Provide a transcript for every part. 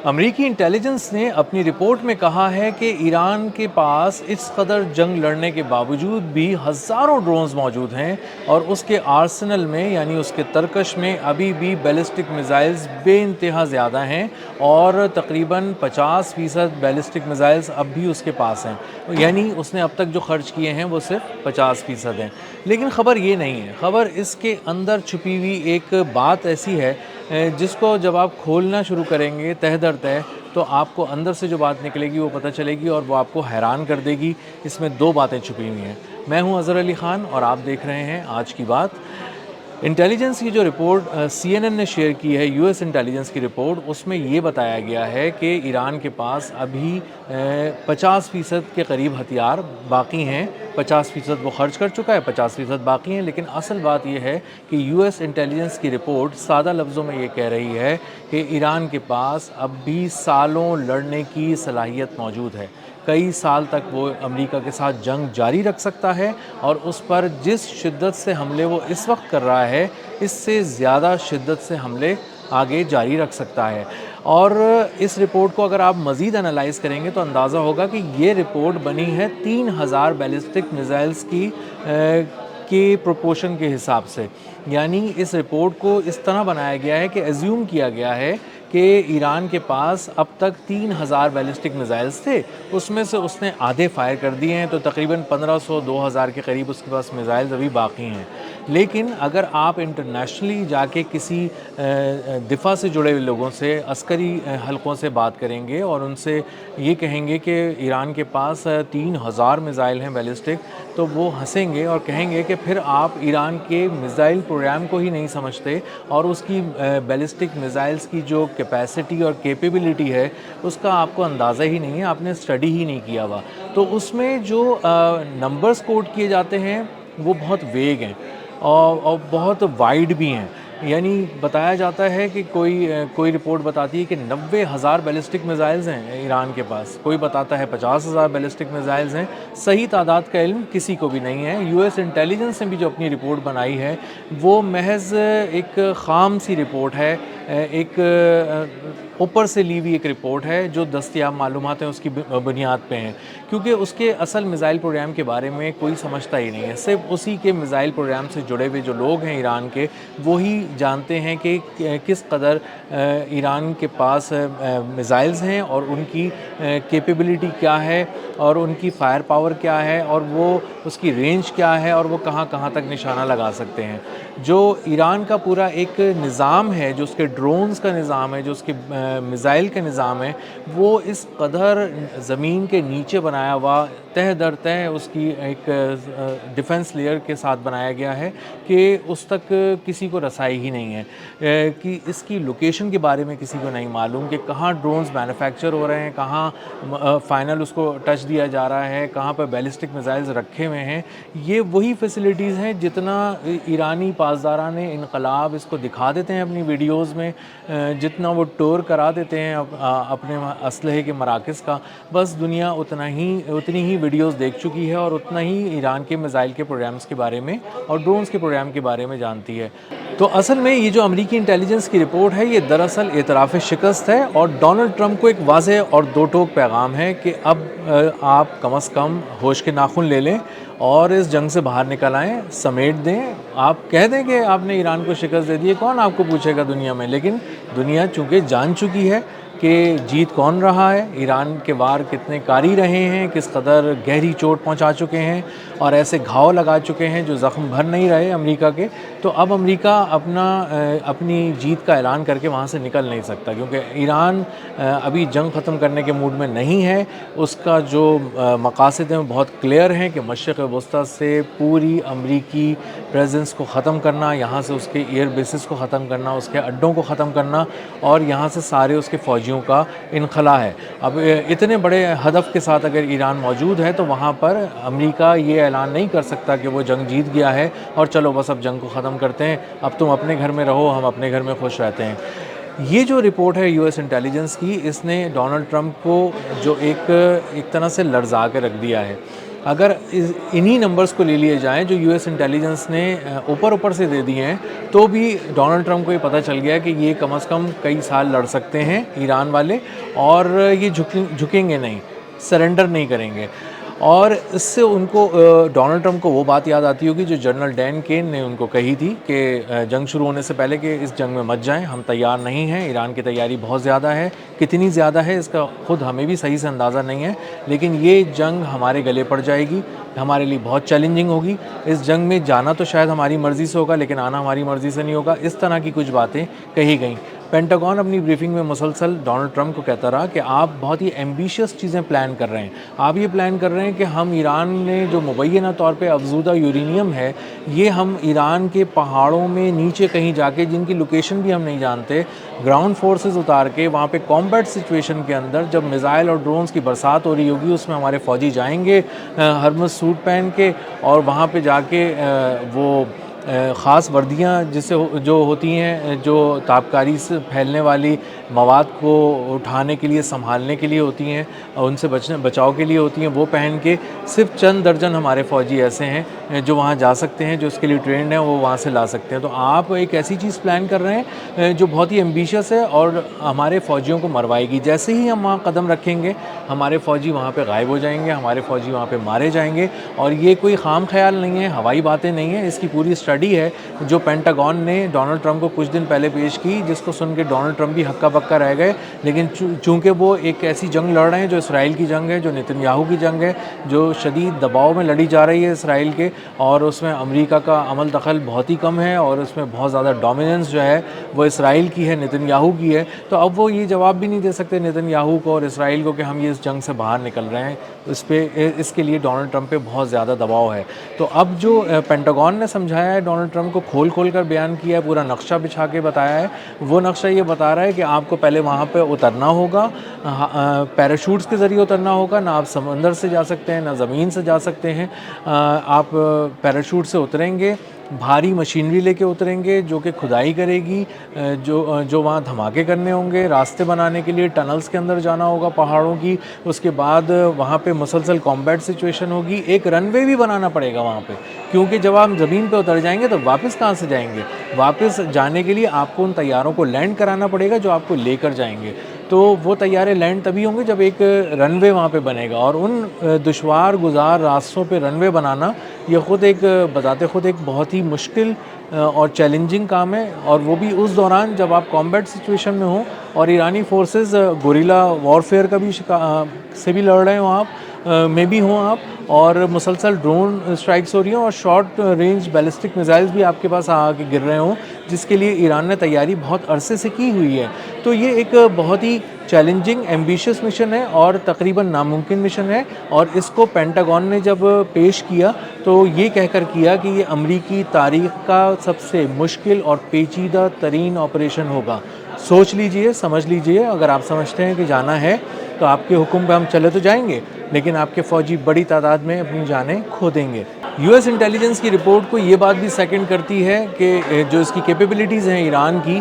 امریکی انٹیلیجنس نے اپنی رپورٹ میں کہا ہے کہ ایران کے پاس اس قدر جنگ لڑنے کے باوجود بھی ہزاروں ڈرونز موجود ہیں اور اس کے آرسنل میں یعنی اس کے ترکش میں ابھی بھی بیلسٹک میزائلز بے انتہا زیادہ ہیں اور تقریباً 50% بیلسٹک میزائلز اب بھی اس کے پاس ہیں، یعنی اس نے اب تک جو خرچ کیے ہیں وہ صرف 50% ہیں۔ لیکن خبر یہ نہیں ہے، خبر اس کے اندر چھپی ہوئی ایک بات ایسی ہے جس کو جب آپ کھولنا شروع کریں گے تہ در تہ تو آپ کو اندر سے جو بات نکلے گی وہ پتہ چلے گی اور وہ آپ کو حیران کر دے گی۔ اس میں دو باتیں چھپی ہوئی ہیں۔ میں ہوں اظہر علی خان اور آپ دیکھ رہے ہیں آج کی بات۔ انٹیلیجنس کی جو رپورٹ سی این این نے شیئر کی ہے، یو ایس انٹیلیجنس کی رپورٹ، اس میں یہ بتایا گیا ہے کہ ایران کے پاس ابھی 50% کے قریب ہتھیار باقی ہیں۔ 50% وہ خرچ کر چکا ہے، 50% باقی ہیں، لیکن اصل بات یہ ہے کہ یو ایس انٹیلیجنس کی رپورٹ سادہ لفظوں میں یہ کہہ رہی ہے کہ ایران کے پاس اب بھی سالوں لڑنے کی صلاحیت موجود ہے۔ کئی سال تک وہ امریکہ کے ساتھ جنگ جاری رکھ سکتا ہے اور اس پر جس شدت سے حملے وہ اس وقت کر رہا ہے اس سے زیادہ شدت سے حملے آگے جاری رکھ سکتا ہے۔ اور اس رپورٹ کو اگر آپ مزید انالائز کریں گے تو اندازہ ہوگا کہ یہ رپورٹ بنی ہے 3000 بیلسٹک میزائلز کی پروپورشن کے حساب سے، یعنی اس رپورٹ کو اس طرح بنایا گیا ہے کہ ایزیوم کیا گیا ہے کہ ایران کے پاس اب تک 3000 بیلسٹک میزائلز تھے، اس میں سے اس نے آدھے فائر کر دیے ہیں، تو تقریباً 1500-2000 کے قریب اس کے پاس میزائلز ابھی باقی ہیں۔ لیکن اگر آپ انٹرنیشنلی جا کے کسی دفاع سے جڑے ہوئے لوگوں سے، عسکری حلقوں سے بات کریں گے اور ان سے یہ کہیں گے کہ ایران کے پاس 3000 میزائل ہیں بیلسٹک، تو وہ ہنسیں گے اور کہیں گے کہ پھر آپ ایران کے میزائل پروگرام کو ہی نہیں سمجھتے اور اس کی بیلسٹک میزائلز کی جو کیپیسٹی اور کیپیبلٹی ہے اس کا آپ کو اندازہ ہی نہیں ہے، آپ نے اسٹڈی ہی نہیں کیا ہوا۔ تو اس میں جو نمبرز کوٹ کیے جاتے ہیں وہ بہت ویگ ہیں اور بہت وائڈ بھی ہیں، یعنی بتایا جاتا ہے کہ کوئی رپورٹ بتاتی ہے کہ 90,000 بیلسٹک میزائلز ہیں ایران کے پاس، کوئی بتاتا ہے 50,000 بیلسٹک میزائلز ہیں۔ صحیح تعداد کا علم کسی کو بھی نہیں ہے۔ یو ایس انٹیلیجنس نے بھی جو اپنی رپورٹ بنائی ہے وہ محض ایک خام سی رپورٹ ہے، ایک اوپر سے لی ہوئی ایک رپورٹ ہے جو دستیاب معلومات ہیں اس کی بنیاد پہ ہیں، کیونکہ اس کے اصل میزائل پروگرام کے بارے میں کوئی سمجھتا ہی نہیں ہے۔ صرف اسی کے میزائل پروگرام سے جڑے ہوئے جو لوگ ہیں ایران کے، وہی جانتے ہیں کہ کس قدر ایران کے پاس میزائلز ہیں اور ان کی کیپیبلٹی کیا ہے اور ان کی فائر پاور کیا ہے اور وہ اس کی رینج کیا ہے اور وہ کہاں کہاں تک نشانہ لگا سکتے ہیں۔ جو ایران کا پورا ایک نظام ہے، جو اس کے ڈرونز کا نظام ہے، جو اس کے میزائل کا نظام ہے، وہ اس قدر زمین کے نیچے بنایا ہوا تہ در تہ اس کی ایک ڈیفنس لیئر کے ساتھ بنایا گیا ہے کہ اس تک کسی کو رسائی ہی نہیں ہے، کہ اس کی لوکیشن کے بارے میں کسی کو نہیں معلوم کہ کہاں ڈرونز مینوفیکچر ہو رہے ہیں، کہاں فائنل اس کو ٹچ دیا جا رہا ہے، کہاں پہ بیلسٹک میزائلز رکھے ہوئے ہیں۔ یہ وہی فیسلٹیز ہیں جتنا ایرانی پاسداران انقلاب اس کو دکھا دیتے ہیں اپنی ویڈیوز میں، جتنا وہ ٹور کرا دیتے ہیں اپنے اسلحے کے مراکز کا، بس دنیا اتنی ہی ویڈیوز دیکھ چکی ہے اور اتنا ہی ایران کے میزائل کے پروگرامز کے بارے میں اور ڈرونز کے پروگرام کے بارے میں جانتی ہے۔ تو اصل میں یہ جو امریکی انٹیلیجنس کی رپورٹ ہے یہ دراصل اعتراف شکست ہے اور ڈونلڈ ٹرمپ کو ایک واضح اور دو ٹوک پیغام ہے کہ اب آپ کم از کم ہوش کے ناخن لے لیں اور اس جنگ سے باہر نکل آئیں، سمیٹ دیں۔ آپ کہہ دیں کہ آپ نے ایران کو شکست دے دی ہے، کون آپ کو پوچھے گا دنیا میں، لیکن دنیا چونکہ جان چکی ہے کہ جیت کون رہا ہے، ایران کے وار کتنے کاری رہے ہیں، کس قدر گہری چوٹ پہنچا چکے ہیں اور ایسے گھاؤ لگا چکے ہیں جو زخم بھر نہیں رہے امریکہ کے۔ تو اب امریکہ اپنی جیت کا اعلان کر کے وہاں سے نکل نہیں سکتا، کیونکہ ایران ابھی جنگ ختم کرنے کے موڈ میں نہیں ہے۔ اس کا جو مقاصد ہیں وہ بہت کلیئر ہیں کہ مشرق وسطیٰ سے پوری امریکی پریزنس کو ختم کرنا، یہاں سے اس کے ایئر بیسز کو ختم کرنا، اس کے اڈوں کو ختم کرنا اور یہاں سے سارے اس کے فوجیوں کا انخلا ہے۔ اب اتنے بڑے ہدف کے ساتھ اگر ایران موجود ہے تو وہاں پر امریکہ یہ اعلان نہیں کر سکتا کہ وہ جنگ جیت گیا ہے اور چلو بس اب جنگ کو ختم کرتے ہیں، اب تم اپنے گھر میں رہو، ہم اپنے گھر میں خوش رہتے ہیں۔ یہ جو رپورٹ ہے یو ایس انٹیلیجنس کی، اس نے ڈونلڈ ٹرمپ کو جو ایک طرح سے لرزا کے رکھ دیا ہے۔ اگر انہی نمبرز کو لے لیے جائیں جو یو ایس انٹیلیجنس نے اوپر سے دے دیے ہیں تو بھی ڈونلڈ ٹرمپ کو یہ پتہ چل گیا کہ یہ کم از کم کئی سال لڑ سکتے ہیں ایران والے، اور یہ جھکیں گے نہیں، سرنڈر نہیں کریں گے۔ اور اس سے ان کو ڈونلڈ ٹرمپ کو وہ بات یاد آتی ہوگی جو جنرل ڈین کین نے ان کو کہی تھی کہ جنگ شروع ہونے سے پہلے کہ اس جنگ میں مت جائیں، ہم تیار نہیں ہیں، ایران کی تیاری بہت زیادہ ہے، کتنی زیادہ ہے اس کا خود ہمیں بھی صحیح سے اندازہ نہیں ہے، لیکن یہ جنگ ہمارے گلے پڑ جائے گی، ہمارے لیے بہت چیلنجنگ ہوگی، اس جنگ میں جانا تو شاید ہماری مرضی سے ہوگا لیکن آنا ہماری مرضی سے نہیں ہوگا۔ اس طرح کی کچھ باتیں کہی گئیں۔ پینٹاگون اپنی بریفنگ میں مسلسل ڈونلڈ ٹرمپ کو کہتا رہا کہ آپ بہت ہی ایمبیشیس چیزیں پلان کر رہے ہیں، آپ یہ پلان کر رہے ہیں کہ ہم ایران نے جو مبینہ طور پہ افزودہ یورینیم ہے، یہ ہم ایران کے پہاڑوں میں نیچے کہیں جا کے، جن کی لوکیشن بھی ہم نہیں جانتے، گراؤنڈ فورسز اتار کے وہاں پہ کامبیٹ سچویشن کے اندر جب میزائل اور ڈرونز کی برسات ہو رہی ہوگی، اس میں ہمارے فوجی جائیں گے ہرمس سوٹ پہن کے، اور وہاں پہ جا کے وہ خاص وردیاں جسے جو ہوتی ہیں، جو تابکاری سے پھیلنے والی مواد کو اٹھانے کے لیے، سنبھالنے کے لیے ہوتی ہیں، اور ان سے بچاؤ کے لیے ہوتی ہیں، وہ پہن کے صرف چند درجن ہمارے فوجی ایسے ہیں جو وہاں جا سکتے ہیں، جو اس کے لیے ٹرینڈ ہیں، وہ وہاں سے لا سکتے ہیں۔ تو آپ ایک ایسی چیز پلان کر رہے ہیں جو بہت ہی ایمبیشیس ہے اور ہمارے فوجیوں کو مروائے گی۔ جیسے ہی ہم وہاں قدم رکھیں گے، ہمارے فوجی وہاں پہ غائب ہو جائیں گے، ہمارے فوجی وہاں پہ مارے جائیں گے، اور یہ کوئی خام خیال نہیں ہے، ہوائی باتیں نہیں ہیں، اس کی پوری اسٹڈی ہے جو پینٹاگون نے ڈونلڈ ٹرمپ کو کچھ دن پہلے پیش کی، جس کو سن کے ڈونلڈ ٹرمپ بھی ہکا بکا رہ گئے، لیکن چونکہ وہ ایک ایسی جنگ لڑ رہے ہیں جو اسرائیل کی جنگ ہے، جو نتن یاہو کی جنگ ہے، جو شدید دباؤ میں لڑی جا رہی ہے اسرائیل کے، اور اس میں امریکہ کا عمل دخل بہت ہی کم ہے، اور اس میں بہت زیادہ ڈومیننس جو ہے وہ اسرائیل کی ہے، نتن یاہو کی ہے۔ تو اب وہ یہ جواب بھی نہیں دے سکتے نتن یاہو کو اور اسرائیل کو کہ ہم یہ اس جنگ سے باہر نکل رہے ہیں، اس کے لیے ڈونلڈ ٹرمپ پہ بہت زیادہ دباؤ ہے۔ تو اب جو پینٹاگون نے سمجھایا ہے ڈونلڈ ٹرمپ کو، کھول کر بیان کیا ہے، پورا نقشہ بچھا کے بتایا ہے، وہ نقشہ یہ بتا رہا ہے کہ آپ کو پہلے وہاں پہ اترنا ہوگا، پیراشوٹس کے ذریعے اترنا ہوگا، نہ آپ سمندر سے جا سکتے ہیں، نہ زمین سے جا سکتے ہیں، آپ پیراشوٹ سے اتریں گے، بھاری مشینری لے کے اتریں گے جو کہ کھدائی کرے گی، جو وہاں دھماکے کرنے ہوں گے، راستے بنانے کے لیے ٹنلز کے اندر جانا ہوگا پہاڑوں کی، اس کے بعد وہاں پہ مسلسل کامبیٹ سچویشن ہوگی، ایک رن وے بھی بنانا پڑے گا وہاں پہ، کیونکہ جب آپ زمین پہ اتر جائیں گے تو واپس کہاں سے جائیں گے؟ واپس جانے کے لیے آپ کو ان طیاروں کو لینڈ کرانا پڑے گا جو آپ کو لے کر جائیں گے، تو وہ طیارے لینڈ تبھی ہوں گے جب ایک رن وے وہاں پہ بنے گا، اور ان دشوار گزار راستوں پہ رن وے بنانا یہ خود ایک بذات خود ایک بہت ہی مشکل اور چیلنجنگ کام ہے، اور وہ بھی اس دوران جب آپ کامبیٹ سچویشن میں ہوں اور ایرانی فورسز گوریلا وارفیئر کا بھی سے بھی لڑ رہے ہوں، آپ میں بھی ہوں آپ، اور مسلسل ڈرون اسٹرائکس ہو رہی ہیں اور شارٹ رینج بیلسٹک میزائلز بھی آپ کے پاس آ کے گر رہے ہوں، جس کے لیے ایران نے تیاری بہت عرصے سے کی ہوئی ہے۔ تو یہ ایک بہت ہی چیلنجنگ ایمبیشیس مشن ہے اور تقریباً ناممکن مشن ہے، اور اس کو پینٹاگون نے جب پیش کیا تو یہ کہہ کر کیا کہ یہ امریکی تاریخ کا سب سے مشکل اور پیچیدہ ترین آپریشن ہوگا۔ سوچ لیجئے، سمجھ لیجئے، اگر آپ سمجھتے ہیں کہ جانا ہے تو آپ کے حکم پہ ہم چلے تو جائیں گے، لیکن آپ کے فوجی بڑی تعداد میں اپنی جانیں کھو دیں گے۔ یو ایس انٹیلیجنس کی رپورٹ کو یہ بات بھی سیکنڈ کرتی ہے کہ جو اس کی کیپیبلٹیز ہیں ایران کی،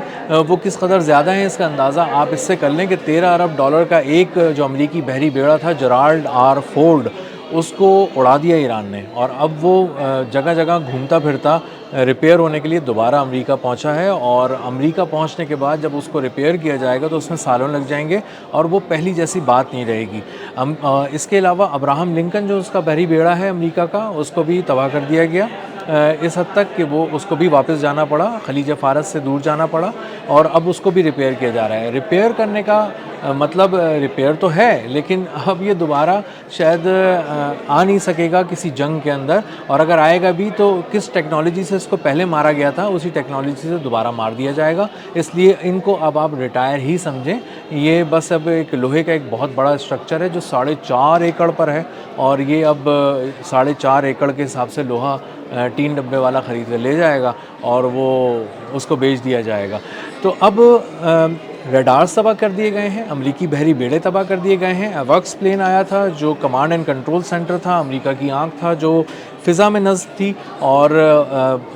وہ کس قدر زیادہ ہیں، اس کا اندازہ آپ اس سے کر لیں کہ $13 ارب کا ایک جو امریکی بحری بیڑا تھا جرالڈ آر فورڈ، اس کو اڑا دیا ایران نے، اور اب وہ جگہ جگہ گھومتا پھرتا ریپیئر ہونے کے لیے دوبارہ امریکہ پہنچا ہے، اور امریکہ پہنچنے کے بعد جب اس کو ریپیئر کیا جائے گا تو اس میں سالوں لگ جائیں گے، اور وہ پہلی جیسی بات نہیں رہے گی۔ اس کے علاوہ ابراہم لنکن جو اس کا بحری بیڑا ہے امریکہ کا، اس کو بھی تباہ کر دیا گیا، اس حد تک کہ وہ اس کو بھی واپس جانا پڑا، خلیج فارس سے دور جانا پڑا، اور اب اس کو بھی ریپیئر کیا جا رہا ہے۔ ریپیئر کرنے کا مطلب ریپیئر تو ہے، لیکن اب یہ دوبارہ شاید آ نہیں سکے گا کسی جنگ کے اندر، اور اگر آئے گا بھی تو کس ٹیکنالوجی سے اس کو پہلے مارا گیا تھا اسی ٹیکنالوجی سے دوبارہ مار دیا جائے گا، اس لیے ان کو اب آپ ریٹائر ہی سمجھیں۔ یہ بس اب ایک لوہے کا ایک بہت بڑا اسٹرکچر ہے جو 4.5 ایکڑ پر ہے، اور یہ اب 4.5 ایکڑ کے حساب سے لوہا 3 ڈبے والا خرید کے لے جائے گا، اور وہ اس کو بیچ دیا جائے گا۔ تو اب ریڈارز تباہ کر دیے گئے ہیں، امریکی بحری بیڑے تباہ کر دیے گئے ہیں، ایوکس پلین آیا تھا جو کمانڈ اینڈ کنٹرول سینٹر تھا، امریکہ کی آنکھ تھا جو فضا میں نصب تھی، اور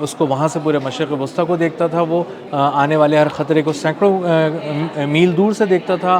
اس کو وہاں سے پورے مشرق وسطیٰ کو دیکھتا تھا، وہ آنے والے ہر خطرے کو سینکڑوں میل دور سے دیکھتا تھا،